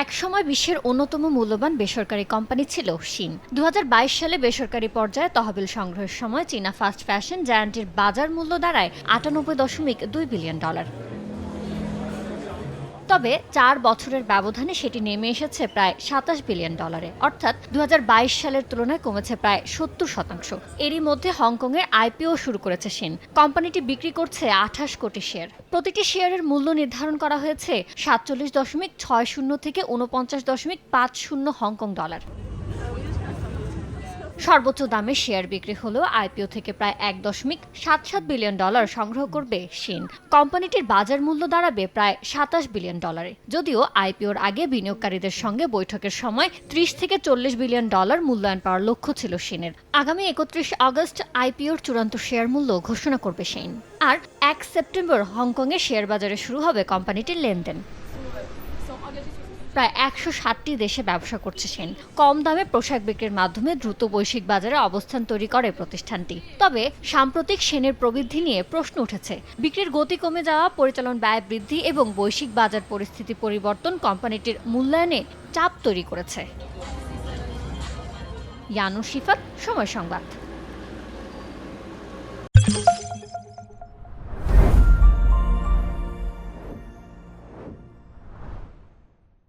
একসময় বিশ্বের অন্যতম মূল্যবান বেসরকারি কোম্পানি ছিল শিন। ২০২২ সালে বেসরকারি পর্যায়ে তহবিল সংগ্রহের সময় চীনা ফাস্ট ফ্যাশন জায়ান্টের বাজার মূল্য দাঁড়ায় $৯৮.২ বিলিয়ন। তবে ৪ বছরের ব্যবধানে সেটি নেমে এসেছে প্রায় $২৭ বিলিয়ন, অর্থাৎ ২০২২ সালের তুলনায় কমেছে প্রায় ৭০%। এরই মধ্যে হংকংয়ের আইপিও শুরু করেছে শিন। কোম্পানিটি বিক্রি করছে ২৮ কোটি শেয়ার। প্রতিটি শেয়ারের মূল্য নির্ধারণ করা হয়েছে ৪৭.৬০ থেকে ৪৯.৫০ হংকং ডলার। সর্বোচ্চ দামে শেয়ার বিক্রি হলেও আইপিও থেকে প্রায় $১.৭৭ বিলিয়ন সংগ্রহ করবে শিন। কোম্পানিটির বাজার মূল্য দাঁড়াবে প্রায় $২৭ বিলিয়ন। যদিও আইপিওর আগে বিনিয়োগকারীদের সঙ্গে বৈঠকের সময় $৩০ থেকে $৪০ বিলিয়ন মূল্যায়ন পাওয়ার লক্ষ্য ছিল শিনের। আগামী ৩১ আগস্ট আইপিওর চূড়ান্ত শেয়ার মূল্য ঘোষণা করবে শিন। আর ১ সেপ্টেম্বর হংকংয়ের শেয়ার বাজারে শুরু হবে কোম্পানিটির লেনদেন। প্রায় ১৬০টি দেশে ব্যবসা করছে শিন। কম দামে পোশাক বিক্রির মাধ্যমে দ্রুত বৈশ্বিক বাজারে অবস্থান তৈরি করে প্রতিষ্ঠানটি। তবে সাম্প্রতিক শিনের প্রবৃদ্ধি নিয়ে প্রশ্ন উঠেছে। বিক্রির গতি কমে যাওয়া, পরিচালন ব্যয় বৃদ্ধি এবং বৈশ্বিক বাজার পরিস্থিতি পরিবর্তন কোম্পানিটির মূল্যায়নে চাপ তৈরি করেছে। ইয়ানুর শিফাত, সময় সংবাদ।